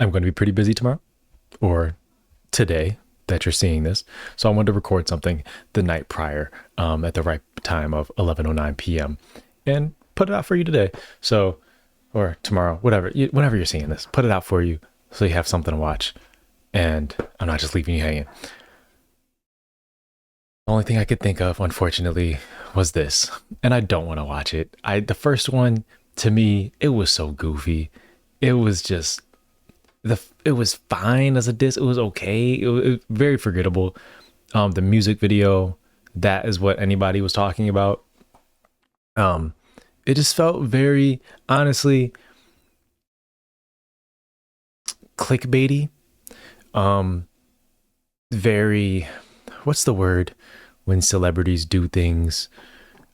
I'm going to be pretty busy tomorrow or today that you're seeing this. So I wanted to record something the night prior at the right time of 11:09 p.m. and put it out for you today. So, or tomorrow, whatever, whenever you're seeing this, put it out for you so you have something to watch. And I'm not just leaving you hanging. The only thing I could think of, unfortunately, was this, and I don't want to watch it. The first one, to me, it was so goofy. It was just it was fine as a disc. It was okay. It was very forgettable. The music video, that is what anybody was talking about. Um, it just felt very, honestly, clickbaity. Um, very, what's the word when celebrities do things?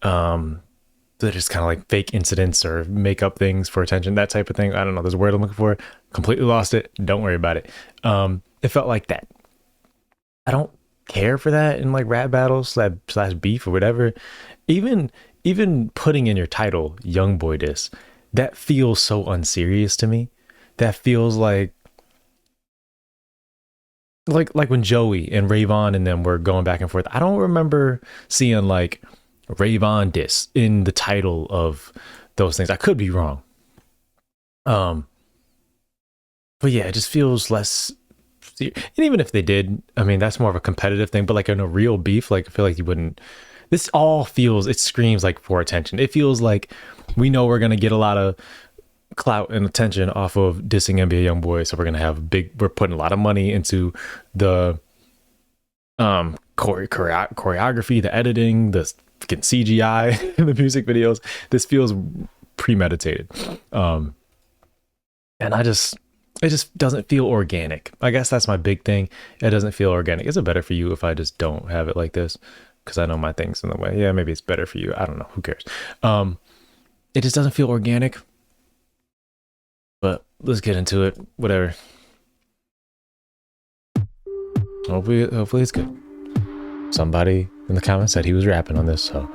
They're just kind of like fake incidents or make up things for attention, that type of thing. I don't know. There's a word I'm looking for. Completely lost it. Don't worry about it. It felt like that. I don't care for that in like rap battles slash beef or whatever. Even even putting in your title "Young Boy This," that feels so unserious to me. That feels like when Joey and Rayvon and them were going back and forth. I don't remember seeing like Rayvon diss in the title of those things. I could be wrong. Um, but yeah, it just feels less. And even if they did, I mean, that's more of a competitive thing. But like in a real beef, like I feel like you wouldn't. This all feels. It screams like for attention. It feels like we know we're gonna get a lot of clout and attention off of dissing NBA YoungBoy, so we're gonna have big. We're putting a lot of money into the choreography, the editing, the fucking CGI in the music videos. This feels premeditated. Um, and it just doesn't feel organic. I guess that's my big thing. It doesn't feel organic. Is it better for you if I just don't have it like this? Because I know my thing's in the way. Yeah, maybe it's better for you. I don't know. Who cares? Um, it just doesn't feel organic. But let's get into it. Whatever. Hopefully it's good. Somebody in the comments said he was rapping on this, so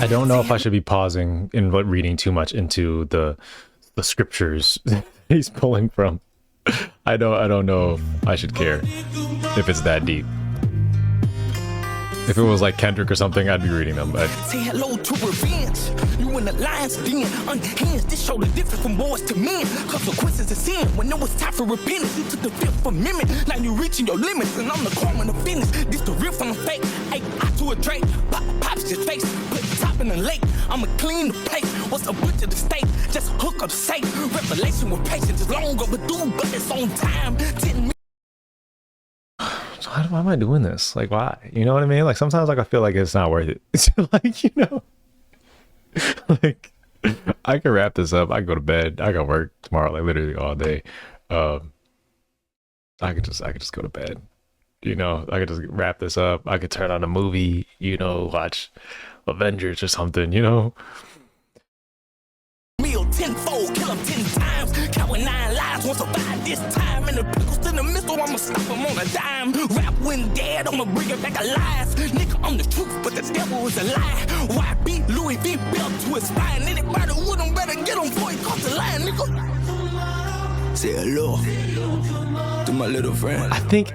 I don't know if I should be pausing and reading too much into the scriptures he's pulling from. I don't know if I should care if it's that deep. If it was like Kendrick or something, I'd be reading them. But say hello to revenge. You in the lion's den, unhinged. This show the difference from boys to men. Consequences of sin. When it was time for repentance, you took the Fifth Amendment. Now you reaching your limits, and I'm the crime and the fitness. This the real from the fake. Ay, I to a Drake, pops your face. Put the top in the lake. I'ma clean the plate. What's a butcher the steak? Just hook up the safe. Revelation with patience is long overdue, but it's on time. 10 so why am I doing this? Like, why? You know what I mean? Like sometimes, like I feel like it's not worth it. It's like like I can wrap this up. I can go to bed. I got work tomorrow, like literally all day. Um, I could just go to bed. I could just wrap this up. I could turn on a movie. Watch Avengers or something. meal tenfold, kill him 10 times. Counting 9 lives, won't survive this time. And the pickles in the middle, I'ma stop him on a dime. Rap when dead, I'ma bring it back alive. Nigga, I'm the truth, but the devil is a lie. YB, Louis V, built to his spine. Anybody with him better get him before he cross the line, nigga. Say hello to my little friend. I think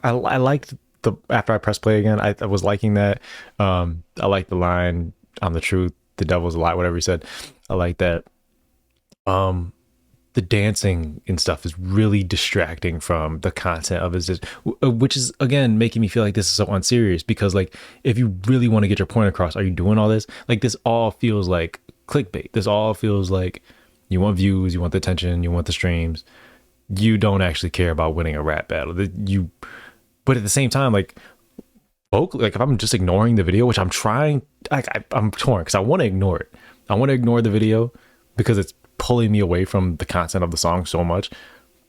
I liked the after I pressed play again. I was liking that. I like the line, "I'm the truth, the devil's a lie," whatever he said. I like that. The dancing and stuff is really distracting from the content of his, which is again making me feel like this is so unserious. Because like, if you really want to get your point across, are you doing all this? Like, this all feels like clickbait. This all feels like you want views, you want the attention, you want the streams. You don't actually care about winning a rap battle. But at the same time, like, like if I'm just ignoring the video, which I'm trying, I'm torn because I want to ignore it. I want to ignore the video because it's pulling me away from the content of the song so much.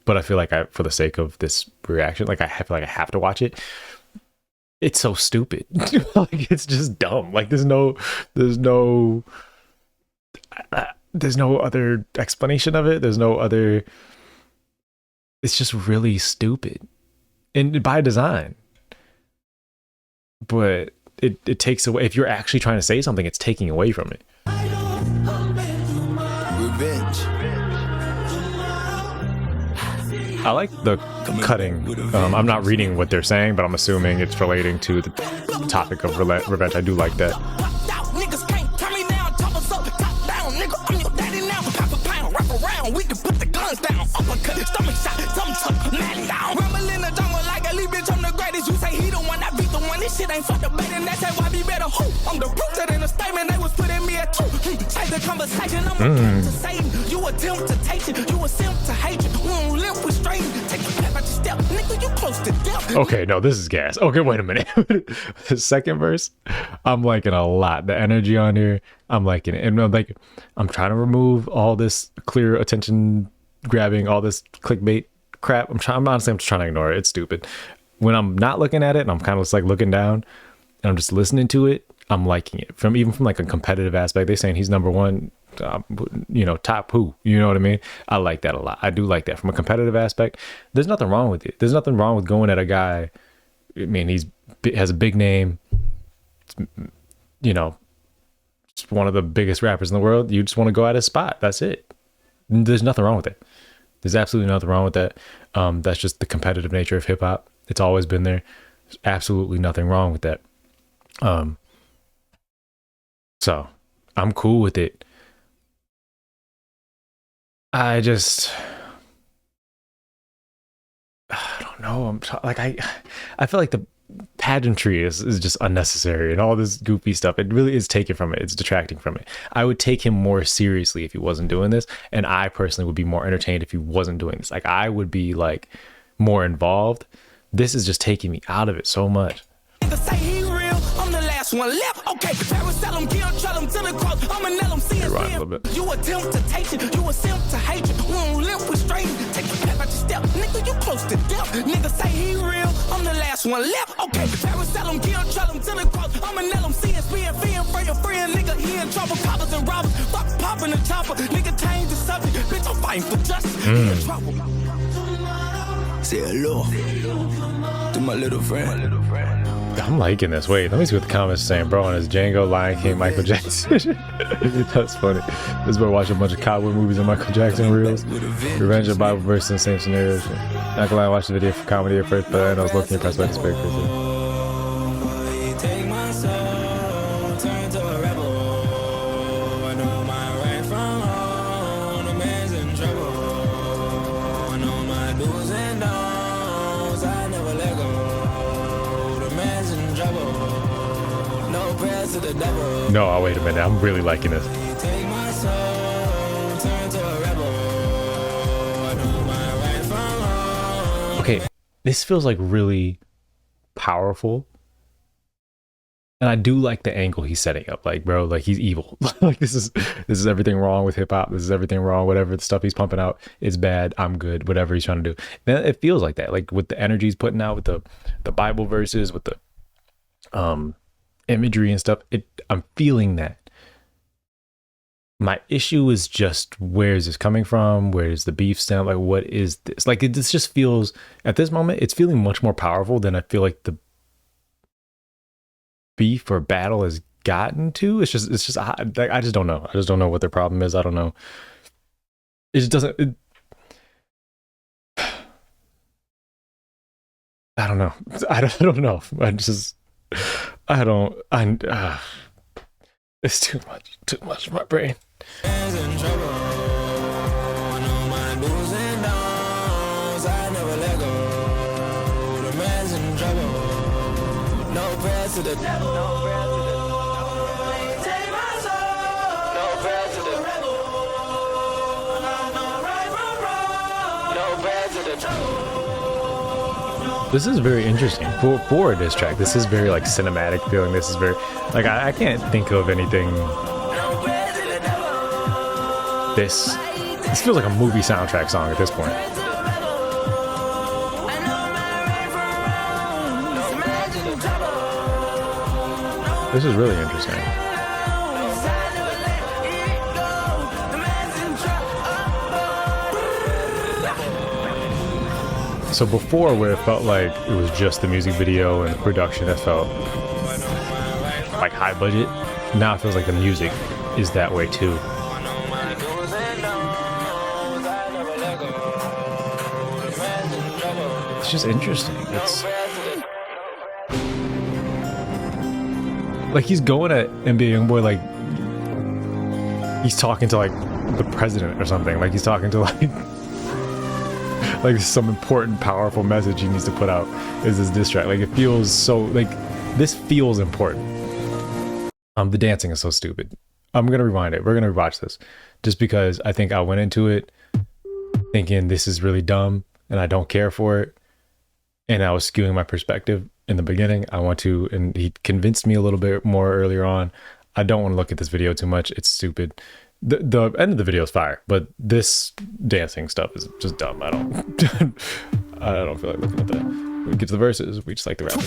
But I feel like for the sake of this reaction, like I feel like I have to watch it. it's so stupid. Like it's just dumb. Like there's no there's no other explanation of it. There's no other. It's just really stupid, and by design. But it takes away. If you're actually trying to say something, it's taking away from it. Revenge. I like the cutting. I'm not reading what they're saying, but I'm assuming it's relating to the topic of revenge. I do like that. Niggas can't turn me down. Choppers up, top down. Nigga, I'm your daddy now. Half a pound, wrap around. We can put the guns down. Uppercut, stomach shot, thumb tuck, man down. Rumble in the jungle like a lead bitch. I'm the greatest. You say he the one, I beat the one. This shit ain't for debating. That's why we better hope. I'm the proof that in the statement they was putting me at two. Take the conversation. I'm a to Satan. You attempt to take it. You attempt to hate it. We don't live with straight. Take a step out your step. Nigga, you close to death. Okay, no, this is gas. Okay, wait a minute. The second verse, I'm liking a lot. The energy on here, I'm liking it. And I'm trying to remove all this clear attention grabbing, all this clickbait crap. I'm just trying to ignore it. It's stupid. When I'm not looking at it and I'm kind of just like looking down and I'm just listening to it, I'm liking it. From like a competitive aspect, they're saying he's number one, top who, you know what I mean? I like that a lot. I do like that from a competitive aspect. There's nothing wrong with it. There's nothing wrong with going at a guy. I mean, has a big name, it's one of the biggest rappers in the world. You just want to go at his spot. That's it. There's nothing wrong with it. There's absolutely nothing wrong with that. That's just the competitive nature of hip hop. It's always been there. There's absolutely nothing wrong with that. So I'm cool with it. I don't know. I feel like the pageantry is just unnecessary and all this goofy stuff. It really is taken from it. It's detracting from it. I would take him more seriously if he wasn't doing this. And I personally would be more entertained if he wasn't doing this. Like I would be like more involved. This is just taking me out of it so much. Say he real, I'm the last one left. Okay, Paris tell him, kill, tell him to the cross. I'ma nail him, see his You attempt to take it, you attempt to hate it. We don't live with straight. Take a step out your step. Nigga, you close to death. Nigga say he real, I'm the last one left. Okay, Paris tell him, kill, tell him to the cross. I'ma nail him, see his for your friend. Nigga, he in trouble, poppers and robbers. Fuck popping the chopper. Nigga, change the subject. Bitch, I'm fighting for justice. He in trouble. Say hello to my little friend. I'm liking this. Wait, let me see what the comments are saying. Bro, on his Django, Lion King, Michael Jackson. That's funny. This is where I watch a bunch of cowboy movies and Michael Jackson reels. Revenge of Bible verse in the same scenario. Not gonna lie, I watched the video for comedy at first, but then I was looking impressed by the spectacle. No, oh, wait a minute. I'm really liking this. Okay, this feels like really powerful. And I do like the angle he's setting up. Like, bro, like he's evil. Like this is everything wrong with hip hop. This is everything wrong. Whatever the stuff he's pumping out is bad. I'm good. Whatever he's trying to do. Then it feels like that. Like with the energy he's putting out, with the Bible verses, with the imagery and stuff, I'm feeling that. My issue is just, where is this coming from? Where is the beef stem? Like, what is this? Like, this just feels, at this moment, it's feeling much more powerful than I feel like the beef or battle has gotten to. It's just I just don't know. I just don't know what their problem is. I don't know. It just doesn't. I don't know. I don't know. It's too much for my brain. This is very interesting for a diss track. This is very like cinematic feeling. This is very like I can't think of anything. This feels like a movie soundtrack song at this point. This is really interesting. So before, where it felt like it was just the music video and the production that felt like high budget, now it feels like the music is that way too. It's just interesting. It's like he's going at NBA YoungBoy like he's talking to like the president or something. Like he's talking to like some important, powerful message he needs to put out is this diss track. Like it feels so like this feels important. The dancing is so stupid. I'm gonna rewind it. We're gonna rewatch this just because I think I went into it thinking this is really dumb and I don't care for it, and I was skewing my perspective in the beginning. And he convinced me a little bit more earlier on. I don't want to look at this video too much. It's stupid. The end of the video is fire, but this dancing stuff is just dumb. I don't I don't feel like looking at that. When we get to the verses, we just like the rap.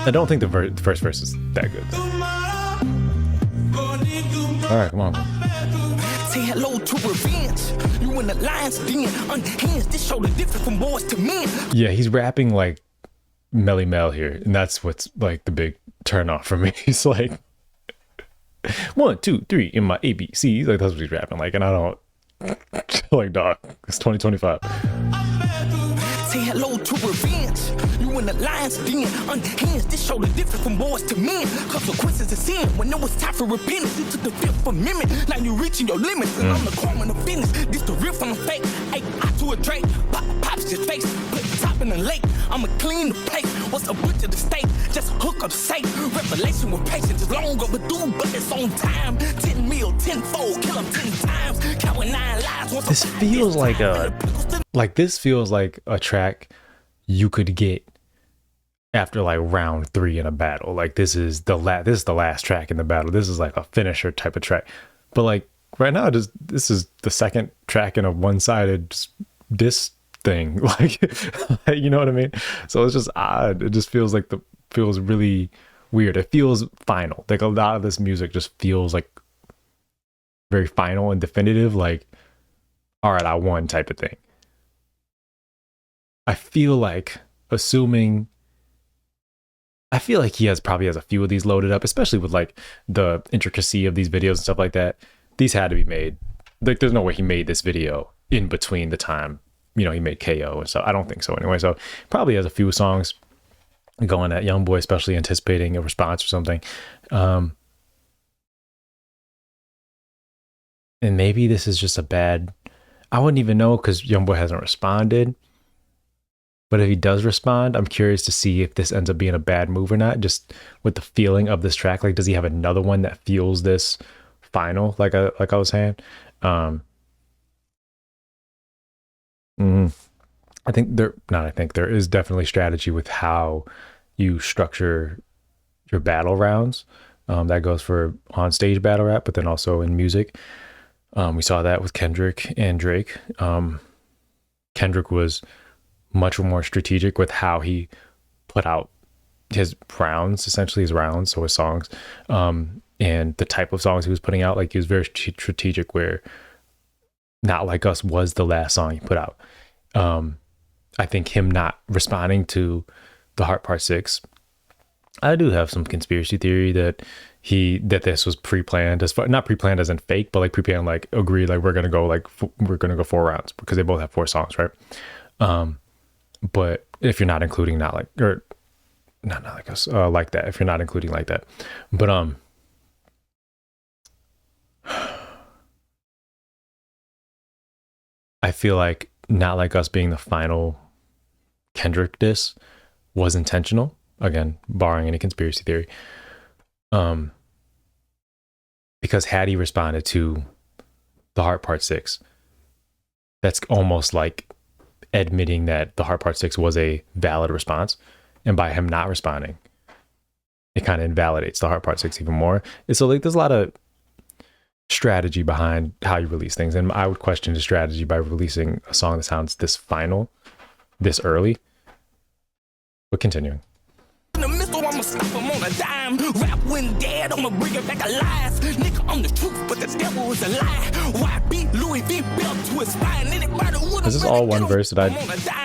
I don't think the first verse is that good. All right, come on. Say hello to revenge. You in the lion's den, unhinged. This show the difference from boys to men. Yeah, he's rapping like Melly Mel here, and that's what's like the big turn off for me. He's like 1, 2, 3 in my ABC. Like that's what he's rapping like, and I don't like, dog. It's 2025. Say hello to revenge. You in the lion's den, unhinged. This show the difference from boys to men. Consequences of sin. When it was time for repentance, you took the Fifth Amendment. Now you reaching your limits, and I'm the crime of fitness. This the real from the fake. Ay, I to a Drake, pops your face, put the top in the lake. I'ma clean the place. What's a butcher the steak? Just hook up safe. Revelation with patience is long overdue, but it's on time. 10 mil, 10-fold, kill 'em 10 times. Counting 9 lives. This feels like this feels like a track you could get after like round 3 in a battle. Like this is the last track in the battle. This is like a finisher type of track. But like right now, this is the second track in a one-sided diss thing. Like, you know what I mean? So it's just odd. It just feels like feels really weird. It feels final. Like a lot of this music just feels like very final and definitive. Like, all right, I won type of thing. I feel like he probably has a few of these loaded up, especially with like the intricacy of these videos and stuff like that. These had to be made. Like there's no way he made this video in between the time, he made KO and stuff. I don't think so anyway. So probably has a few songs going at YoungBoy, especially anticipating a response or something. And maybe this is just I wouldn't even know because YoungBoy hasn't responded. But if he does respond, I'm curious to see if this ends up being a bad move or not, just with the feeling of this track. Like, does he have another one that feels this final, like I was saying? I think there is definitely strategy with how you structure your battle rounds. That goes for on-stage battle rap, but then also in music. We saw that with Kendrick and Drake. Kendrick was much more strategic with how he put out his rounds, essentially his rounds, so his songs, and the type of songs he was putting out. Like he was very strategic, where Not Like Us was the last song he put out. I think him not responding to the Heart Part 6, I do have some conspiracy theory that this was pre-planned, not pre-planned as in fake, but like pre-planned, like agreed, like we're gonna go 4 rounds because they both have 4 songs, right? But if you're not including Not Like Us, like that, if you're not including like that, but I feel like Not Like Us being the final Kendrick diss was intentional, again barring any conspiracy theory, because had he responded to the Heart Part 6, that's almost like admitting that the Heart Part 6 was a valid response, and by him not responding, it kind of invalidates the Heart Part 6 even more. And so like there's a lot of strategy behind how you release things, and I would question the strategy by releasing a song that sounds this final this early. But continuing. In the midst missile, I'ma stop him on a dime. Rap when dead, I'ma bring it back alive. Nigga, I'm the truth, but the devil is a lie. YB, Louis V, belt to his spine. Anybody would. This is all one verse that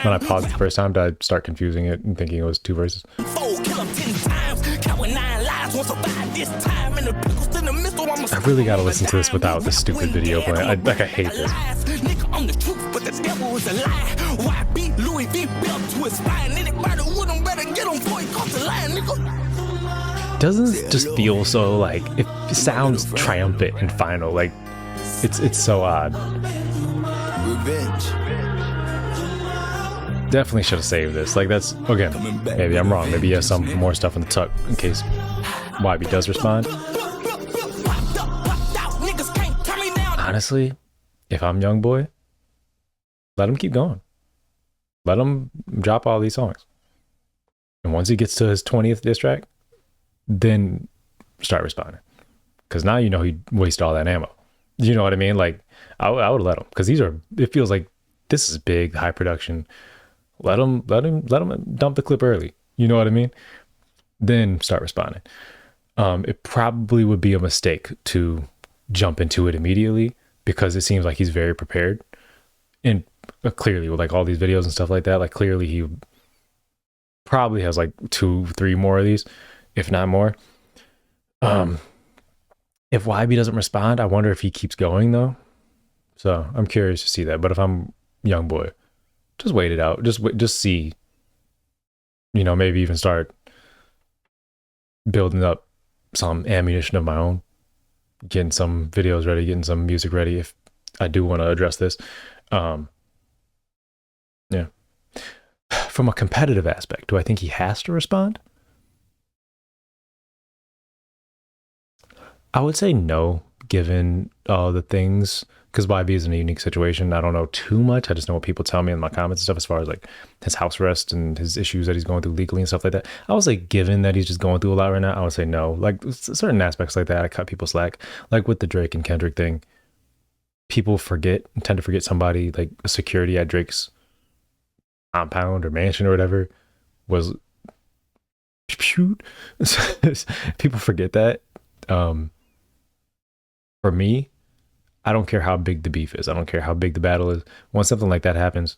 when I paused the first time, did I start confusing it and thinking it was two verses? Kill him 10 times, counting 9 lives, won't survive this time. And the pickles in the missile, I'ma I really gotta listen to this without this stupid video playing. I hate this. Nigga, I'm the truth, but the devil is a lie. YB, Louis V, belt to his spine. Anybody with him better get him before he cross the line, nigga. Doesn't it just feel so like it sounds triumphant and final? Like it's so odd. Revenge. Definitely should have saved this. Like that's again, maybe I'm wrong. Maybe he has some more stuff in the tuck in case YB does respond. Honestly, if I'm YoungBoy, let him keep going. Let him drop all these songs. And once he gets to his 20th diss track, then start responding. Because now you know he'd waste all that ammo. You know what I mean? Like, I would let him. Because it feels like this is big, high production. Let him dump the clip early. You know what I mean? Then start responding. It probably would be a mistake to jump into it immediately because it seems like he's very prepared. And clearly with like all these videos and stuff like that, like clearly he probably has like 2-3 more of these, if not more. If YB doesn't respond, I wonder if he keeps going though. So I'm curious to see that. But if I'm YoungBoy, just wait it out. Just see. You know, maybe even start building up some ammunition of my own, getting some videos ready, getting some music ready if I do want to address this. Yeah. From a competitive aspect, do I think he has to respond? I would say no, given all the things, because YB is in a unique situation. I don't know too much. I just know what people tell me in my comments and stuff as far as like his house arrest and his issues that he's going through legally and stuff like that. I would say given that he's just going through a lot right now, I would say no. Like certain aspects like that, I cut people slack. Like with the Drake and Kendrick thing, people tend to forget somebody like a security at Drake's compound or mansion or whatever was shoot. People forget that. For me, I don't care how big the beef is. I don't care how big the battle is. Once something like that happens,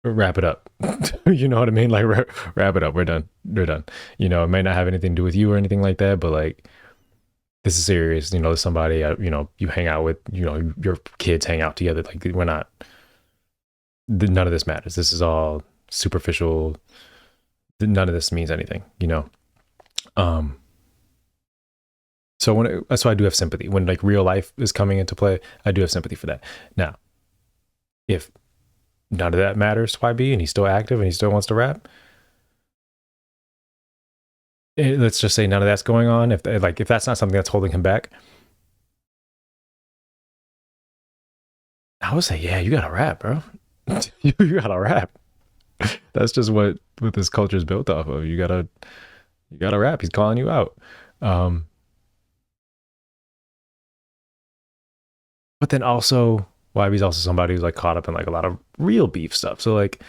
wrap it up. You know what I mean? Like wrap it up. We're done. You know, it may not have anything to do with you or anything like that, but like this is serious. You know, there's somebody, you know, you hang out with, you know, your kids hang out together. Like we're not, none of this matters. This is all superficial. None of this means anything, you know? So so I do have sympathy when like real life is coming into play. I do have sympathy for that. Now, if none of that matters to YB and he's still active and he still wants to rap, let's just say none of that's going on. If that's not something that's holding him back, I would say, yeah, you gotta rap, bro. You gotta rap. That's just what this culture is built off of. You gotta rap. He's calling you out. But then also, YB's also somebody who's like caught up in like a lot of real beef stuff. So like,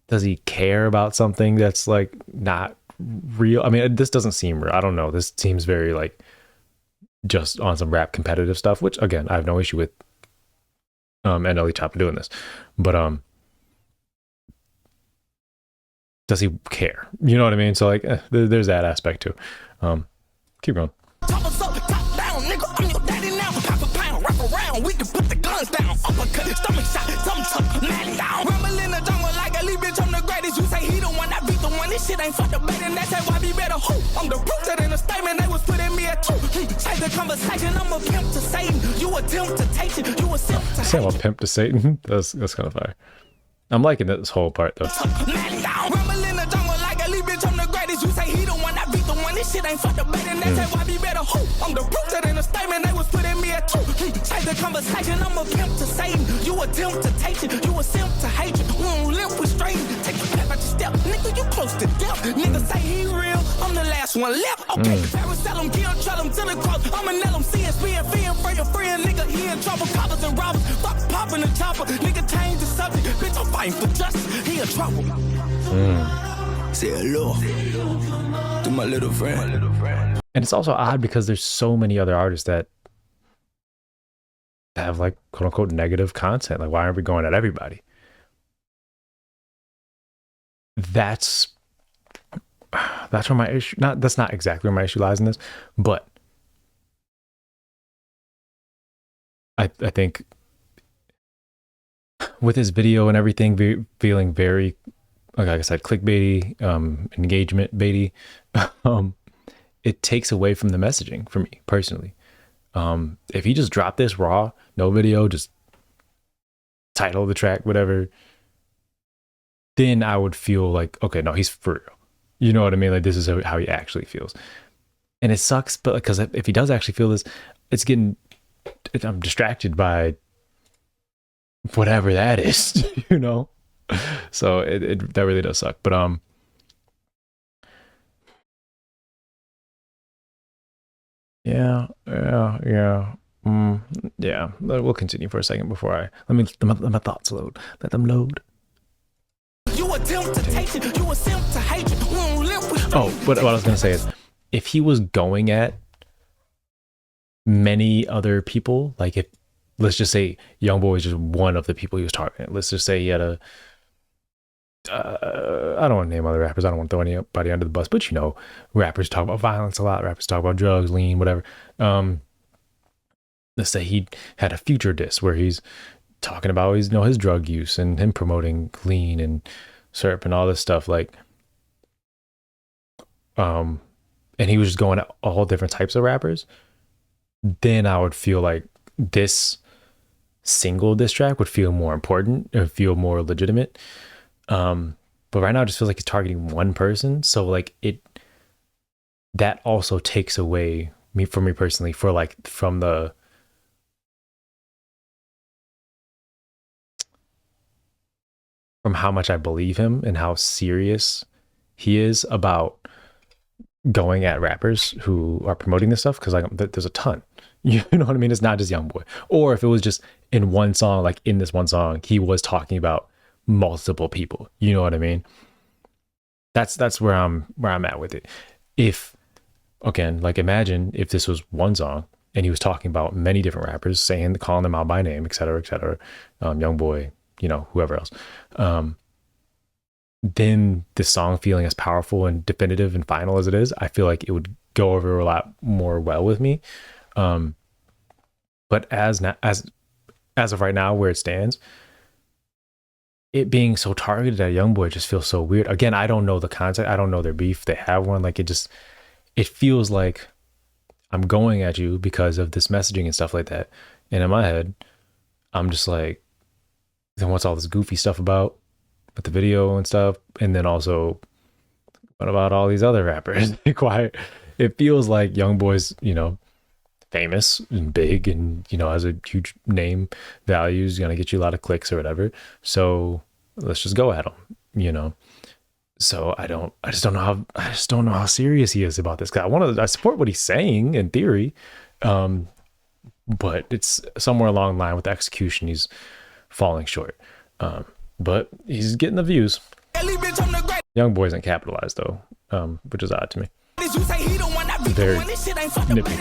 does he care about something that's like not real? I mean, this doesn't seem real. I don't know. This seems very like just on some rap competitive stuff, which again, I have no issue with NLE Choppa doing this. But does he care? You know what I mean? So like, there's that aspect too. Keep going. We can put the guns down. Uppercut, stomach shot, thumb tuck, man down. Rumble in the jungle like a lead bitch. I'm the greatest. You say he the one, I beat the one. This shit ain't fuck the bait, and that's why YB better hoop. I'm the proof that in a statement they was putting me at 2. Change the conversation. I'm a pimp to Satan. You attempt to take it. You attempt to. Say I'm a pimp to Satan. That's kind of fire. I'm liking this whole part though. Man down. Rumble in the jungle like a lead bitch. I'm the greatest. You say he the one, I beat the one. This shit ain't fuck the bait, and that's why YB better hoop. I'm the proof that in a statement they was putting me at 2. Change the conversation, I'm a pimp to Satan. You attempt to take it, you attempt to hate it. We don't live with strangers. Take a step at your step, nigga, you close to death. Nigga say he real, I'm the last one left. Okay, Paris tell him, kill, trail him to the cross. I'ma nail him, CSP and fear for your friend, nigga. He in trouble, coppers and robbers. Fuck popping the chopper, nigga change the subject. Bitch, I'm fighting for justice, he in trouble. Say hello to my little friend. And it's also odd because there's so many other artists that have like quote unquote negative content. Like, why aren't we going at everybody? That's where my issue, that's not exactly where my issue lies in this, but I think with his video and everything feeling very, like I said, clickbaity, engagement baity, it takes away from the messaging for me personally. If he just dropped this raw, no video, just title of the track, whatever, then I would feel like, okay, no, he's for real. You know what I mean? Like, this is how he actually feels. And it sucks, but because if he does actually feel this, I'm distracted by whatever that is, you know? So that really does suck. But yeah. We'll continue for a second before let my thoughts load. Let them load. You attempt to take it, you attempt to hate it. Oh, what I was gonna say is, if he was going at many other people, like if, let's just say YoungBoy is just one of the people he was targeting. Let's just say he had I don't want to name other rappers. I don't want to throw anybody under the bus, but you know, rappers talk about violence a lot. Rappers talk about drugs, lean, whatever. Let's say he had a Future diss where he's talking about his drug use and him promoting lean and syrup and all this stuff, like, and he was just going at all different types of rappers. Then I would feel like this single diss track would feel more important and feel more legitimate. But right now it just feels like he's targeting one person. So like that also takes away from me personally from how much I believe him and how serious he is about going at rappers who are promoting this stuff. Cause like there's a ton, you know what I mean? It's not just YoungBoy. Or if it was just in one song, like in this one song, he was talking about multiple people, you know what I mean? That's where I'm at with it. If, again, like imagine if this was one song and he was talking about many different rappers, calling them out by name, et cetera, YoungBoy, you know, whoever else, then the song feeling as powerful and definitive and final as it is, I feel like it would go over a lot more well with me. But as of right now, where it stands, it being so targeted at YoungBoy just feels so weird. Again, I don't know the context. I don't know their beef. They have one. Like it feels like I'm going at you because of this messaging and stuff like that. And in my head, I'm just like, then what's all this goofy stuff about with the video and stuff? And then also, what about all these other rappers? Quiet. It feels like YoungBoy's, you know, famous and big and, you know, has a huge name value, is going to get you a lot of clicks or whatever. So let's just go at him, you know? So I just don't know how serious he is about this. Cause I support what he's saying in theory. But it's somewhere along the line with the execution, he's falling short. But he's getting the views. YoungBoy isn't capitalized though, which is odd to me. Very nitpicky.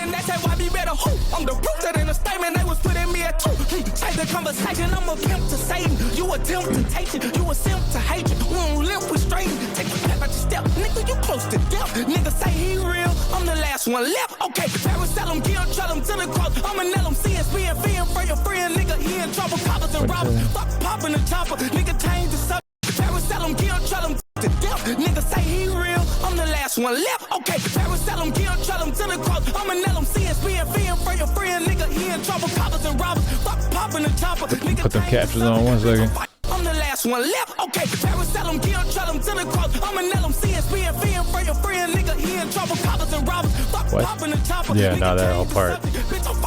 I'm the rooted in a statement they was putting me at two. Take the conversation, I'm a pimp to Satan. You attempt to take it, you attempt to hate it. We don't live with straight. Take a step out your step, nigga, you close to death. Nigga say he real, I'm the last one left. Okay, Paris tell him, kill, tell him to the cross. I'ma nail him, CSB and fin for your friend, nigga. He in trouble, coppers and robbers. Fuck popping the chopper, nigga change the subject. Paris tell him, kill, tell him to death. Nigga say he real, I'm the last one left. Okay, Paris tell him, kill, tell him to the cross. I'ma nail him, CSB and fin for your friend, nigga. He in trouble, coppers and robbers. Fuck popping the chopper, nigga. Put them captions on 1 second. I'm the last one left. Okay, Paris tell him, kill, tell him to the cross. I'ma nail him, CSB and fin for your friend, nigga. He in trouble, coppers and robbers. Fuck popping the chopper. Yeah, no, that whole part.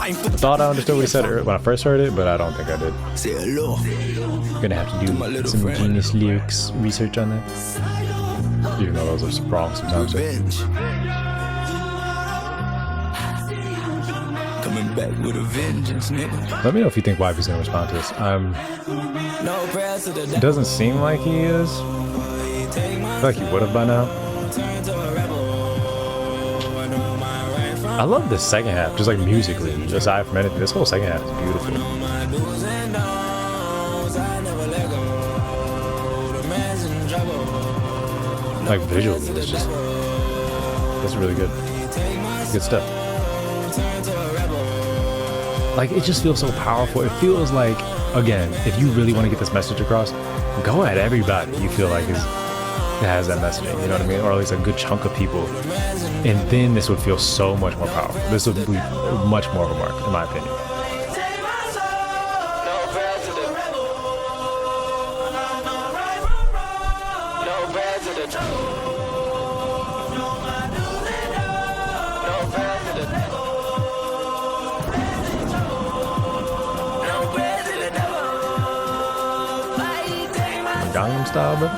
I thought I understood what he said when I first heard it, but I don't think I did. Say hello. Gonna have to do some genius lyrics research on that. Even though those are wrong sometimes. Coming back with a vengeance, nigga. Let me know if you think Wifey's gonna respond to this. It doesn't seem like he is. feel like you would have by now. I love the second half, just like musically, aside from anything. This whole second half is beautiful. Like visually, it's just, it's really good. Good stuff. Like, it just feels so powerful. It feels like, again, if you really want to get this message across, go at everybody you feel like has that messaging, you know what I mean? Or at least a good chunk of people. And then this would feel so much more powerful. This would be much more of a mark, in my opinion. Gangnam Style, bro?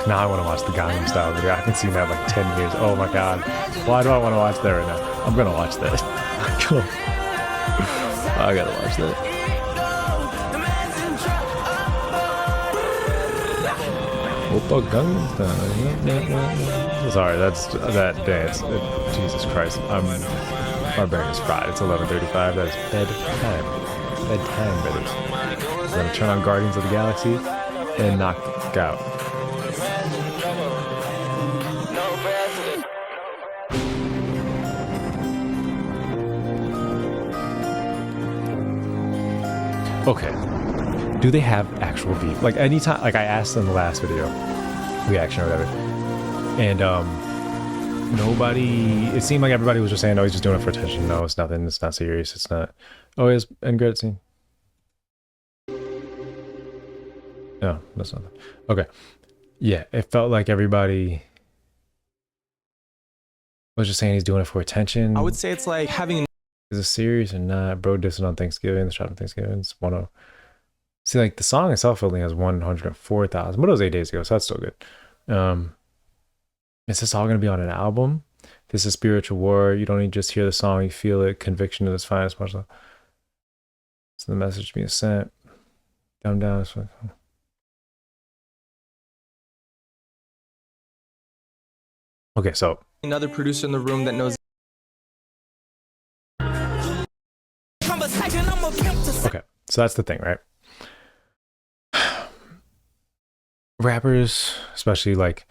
Now I want to watch the Gangnam Style video. I haven't seen that in like 10 years. Oh my god. Why do I want to watch that right now? I'm gonna watch that. I gotta watch that. Oppa Gangnam Style. Sorry, that's that dance. Jesus Christ. My brain is fried. It's 11:35. That is bedtime. Bedtime, brothers. I'm gonna turn on Guardians of the Galaxy and knock out. Okay. Do they have actual beef? Like anytime, like I asked in the last video, reaction or whatever, and nobody. It seemed like everybody was just saying, "Oh, he's just doing it for attention." No, it's nothing. It's not serious. It's not. Oh, it's end credit scene. No, that's nothing. Okay. Yeah, it felt like everybody was just saying he's doing it for attention. I would say it's like having. Is it serious or not? Bro dissing on Thanksgiving. The shot on Thanksgiving. It's 10. See, like the song itself only has 104,000, but it was 8 days ago, so that's still good. Is this all gonna be on an album? This is spiritual war. You don't need to just hear the song, you feel it. Conviction at its finest. Much love. So the message being sent. Down. Okay, so Another producer in the room that knows. Okay, so that's the thing, right? Rappers, especially like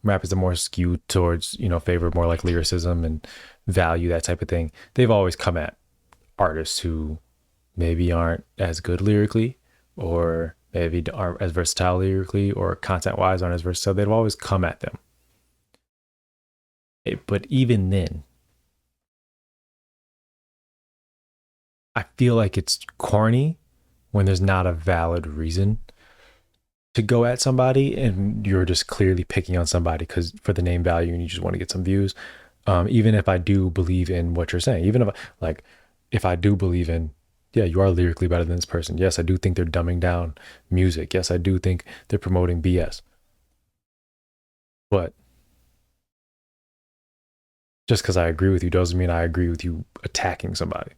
rappers that are more skewed towards, you know, favor more like lyricism and value, that type of thing. They've always come at artists who maybe aren't as good lyrically, or maybe aren't as versatile lyrically, or content-wise aren't as versatile. They've always come at them. But even then, I feel like it's corny when there's not a valid reason to go at somebody and you're just clearly picking on somebody because for the name value and you just want to get some views. Even if I do believe in what you're saying, even if I do believe in, yeah, you are lyrically better than this person. Yes, I do think they're dumbing down music. Yes, I do think they're promoting BS. But just because I agree with you doesn't mean I agree with you attacking somebody.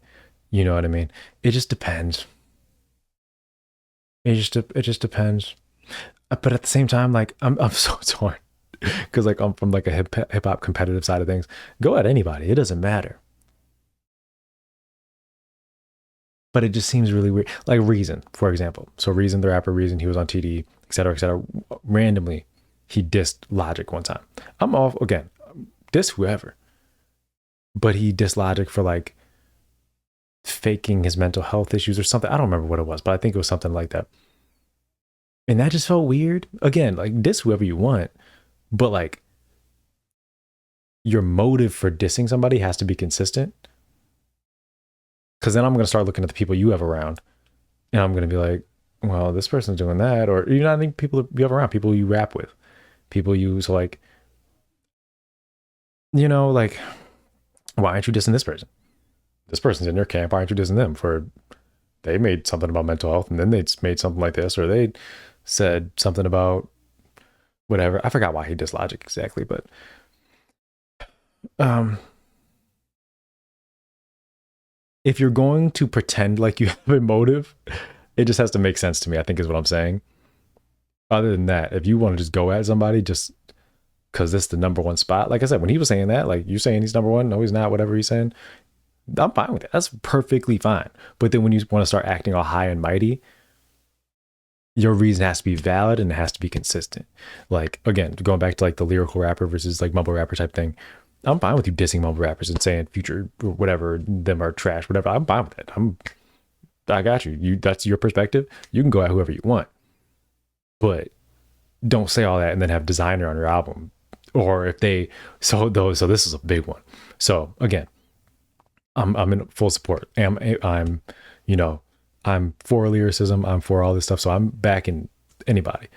You know what I mean? It just depends. It just depends. But at the same time, like I'm so torn because like I'm from like a hip hop competitive side of things. Go at anybody. It doesn't matter. But it just seems really weird. Like Reason, for example. So Reason, the rapper Reason, he was on TD, et cetera, et cetera. Randomly, he dissed Logic one time. I'm all, again, diss whoever. But he dissed Logic for like faking his mental health issues or something. I don't remember what it was, but I think it was something like that. And that just felt weird. Again, like diss whoever you want, but like your motive for dissing somebody has to be consistent. Because then I'm going to start looking at the people you have around and I'm going to be like, well, this person's doing that. Or, you know, I think people you have around, people you rap with, people you, so like, you know, like, why aren't you dissing this person? This person's in your camp. Why aren't you dissing them for, they made something about mental health and then they made something like this, or they said something about whatever. I forgot why he dissed Logic exactly, but if you're going to pretend like you have a motive, it just has to make sense to me, I think is what I'm saying. Other than that, if you want to just go at somebody just because this is the number one spot, like I said, when he was saying that, like you're saying he's number one, no, he's not, whatever he's saying, I'm fine with it. That's perfectly fine. But then when you want to start acting all high and mighty, your reason has to be valid and it has to be consistent. Like again, going back to like the lyrical rapper versus like mumble rapper type thing. I'm fine with you dissing mumble rappers and saying Future or whatever them are trash, whatever. I'm fine with it. I got you. That's your perspective. You can go at whoever you want, but don't say all that and then have designer on your album. Or if they so this is a big one. So again, I'm in full support. I'm you know, I'm for lyricism. I'm for all this stuff. So I'm backing anybody.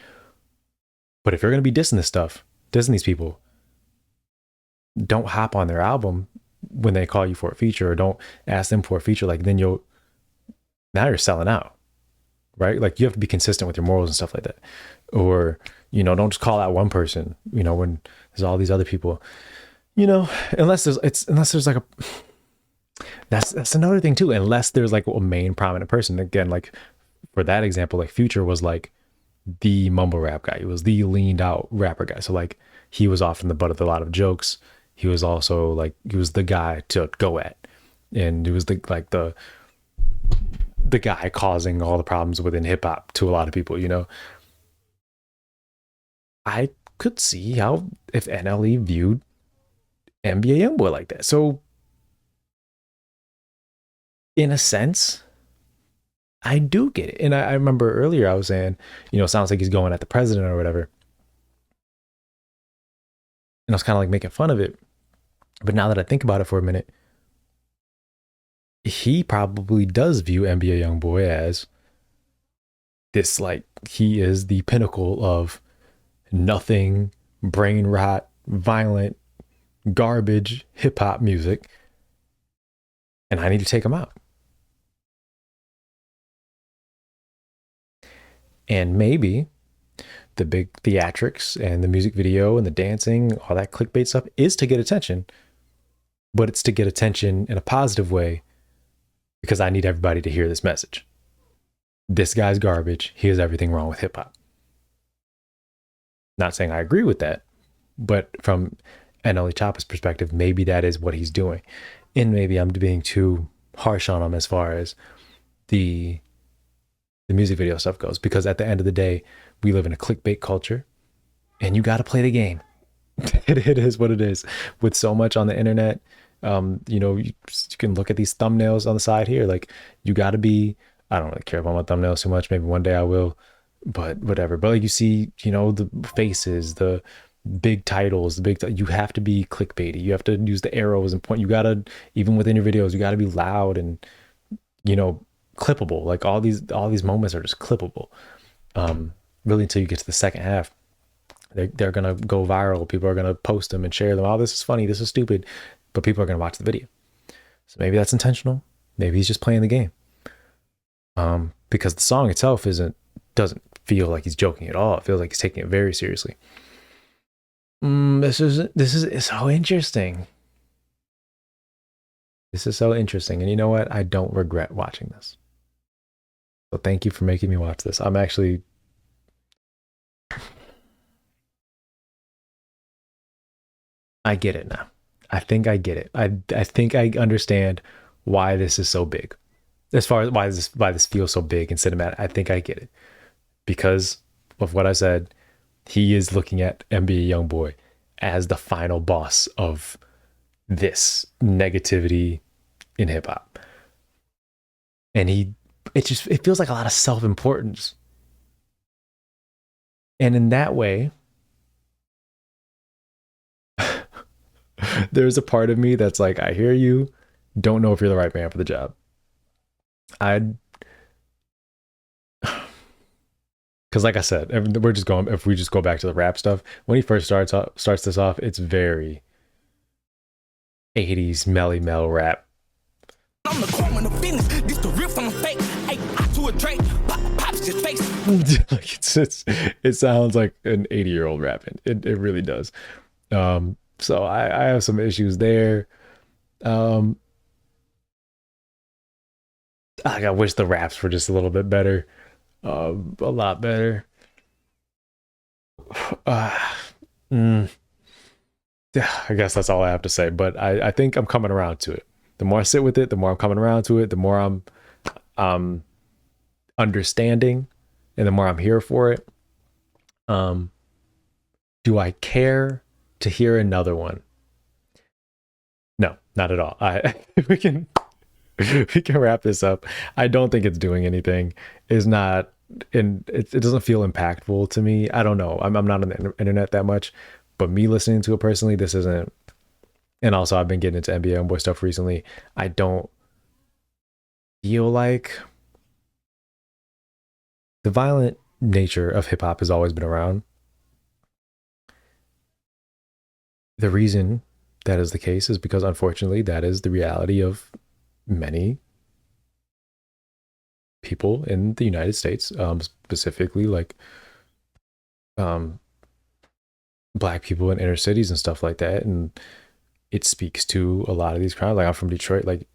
But if you're gonna be dissing this stuff, dissing these people, don't hop on their album when they call you for a feature, or don't ask them for a feature. Like then now you're selling out, right? Like you have to be consistent with your morals and stuff like that. Or, don't just call out one person, when there's all these other people, unless there's like that's another thing too. Unless there's like a main prominent person, again, like for that example, like Future was like the mumble rap guy. He was the leaned out rapper guy. So like he was often the butt of a lot of jokes. He was also like, he was the guy to go at. And he was the guy causing all the problems within hip hop to a lot of people, I could see how if NLE viewed NBA YoungBoy like that. So in a sense, I do get it. And I remember earlier I was saying, sounds like he's going at the president or whatever. And I was kind of like making fun of it. But now that I think about it for a minute, he probably does view NBA YoungBoy as this, like, he is the pinnacle of nothing, brain rot, violent, garbage, hip hop music. And I need to take him out. And maybe the big theatrics and the music video and the dancing, all that clickbait stuff is to get attention, but it's to get attention in a positive way because I need everybody to hear this message. This guy's garbage. He has everything wrong with hip hop. Not saying I agree with that, but from NLE Choppa's perspective, maybe that is what he's doing. And maybe I'm being too harsh on him as far as the music video stuff goes, because at the end of the day, we live in a clickbait culture and you got to play the game. It is what it is with so much on the internet. You can look at these thumbnails on the side here. Like you got to be, I don't really care about my thumbnails too much. Maybe one day I will, but whatever. But like you see, the faces, the big titles, you have to be clickbaity. You have to use the arrows and point. You got to, even within your videos, you got to be loud and, clippable. Like all these moments are just clippable. Really until you get to the second half, they're gonna go viral. People are gonna post them and share them. Oh, this is funny, this is stupid, but people are gonna watch the video. So maybe that's intentional. Maybe he's just playing the game. Because the song itself doesn't feel like he's joking at all. It feels like he's taking it very seriously. This is so interesting. This is so interesting. And you know what? I don't regret watching this. So thank you for making me watch this. I'm actually, I get it now. I think I get it. I think I understand why this is so big. As far as why this feels so big and cinematic, I think I get it. Because of what I said, he is looking at NBA YoungBoy as the final boss of this negativity in hip hop. And it feels like a lot of self-importance. And in that way, there's a part of me that's like, I hear you, don't know if you're the right man for the job. Because like I said, if we just go back to the rap stuff, when he first starts this off, it's very 80s Melly Mel rap. I'm the core in the business. This the real from the fake. Hey, I to a Drake. Pops his face. Like it sounds like an 80-year-old rapping. It really does. So I have some issues there. I wish the raps were just a little bit better. A lot better. Mm, yeah, I guess that's all I have to say. But I think I'm coming around to it. The more I sit with it, the more I'm coming around to it. The more I'm um understanding, and the more I'm here for it. Um, do I care to hear another one? No, not at all. I we can we can wrap this up. I don't think it's doing anything. It's not, and it doesn't feel impactful to me. I don't know. I'm not on the internet that much, but me listening to it personally, this isn't. And also, I've been getting into NBA YoungBoy stuff recently. I don't feel like the violent nature of hip hop has always been around. The reason that is the case is because, unfortunately, that is the reality of many people in the United States, specifically like um, Black people in inner cities and stuff like that. And it speaks to a lot of these crimes. Like, I'm from Detroit. Like,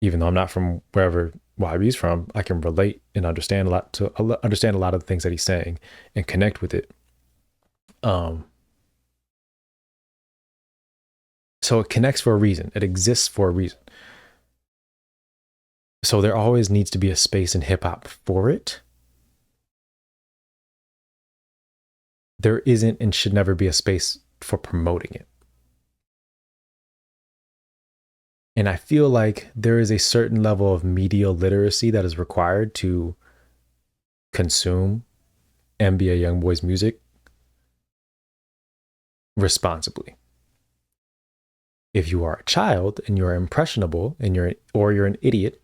even though I'm not from wherever YB's from, I can relate and understand understand a lot of the things that he's saying and connect with it. So it connects for a reason. It exists for a reason. So there always needs to be a space in hip hop for it. There isn't and should never be a space for promoting it. And I feel like there is a certain level of media literacy that is required to consume NBA YoungBoy's music responsibly. If you are a child and you're impressionable and you're an idiot,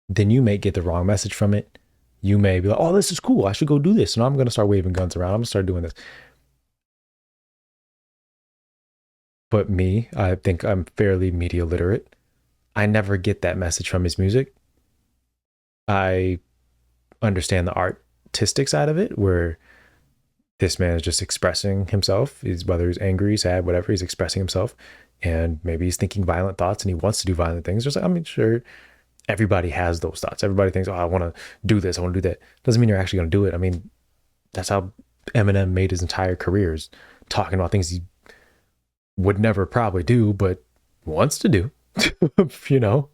then you may get the wrong message from it. You may be like, oh, this is cool. I should go do this. And I'm going to start waving guns around. I'm going to start doing this. But me, I think I'm fairly media literate. I never get that message from his music. I understand the artistic side of it, where this man is just expressing himself. Whether he's angry, sad, whatever, he's expressing himself. And maybe he's thinking violent thoughts and he wants to do violent things. Just like, I mean, sure, everybody has those thoughts. Everybody thinks, oh, I want to do this. I want to do that. Doesn't mean you're actually going to do it. I mean, that's how Eminem made his entire career, is talking about things he would never probably do, but wants to do. You know,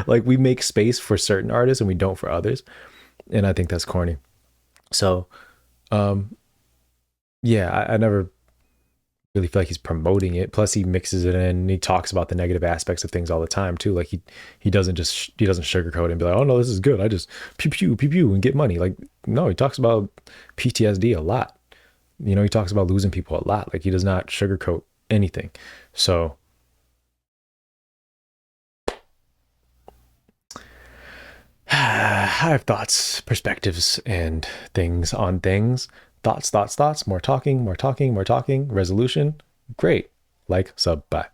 like, we make space for certain artists and we don't for others. And I think that's corny. So, yeah, I never really feel like he's promoting it. Plus, he mixes it in and he talks about the negative aspects of things all the time too. Like, he doesn't sugarcoat it and be like, oh no, this is good, I just pew pew pew pew and get money. Like, no, he talks about PTSD a lot. You know, he talks about losing people a lot. Like, he does not sugarcoat anything. So I have thoughts, perspectives, and things on things. Thoughts, more talking, more talking, more talking. Resolution, great. Like, sub, bye.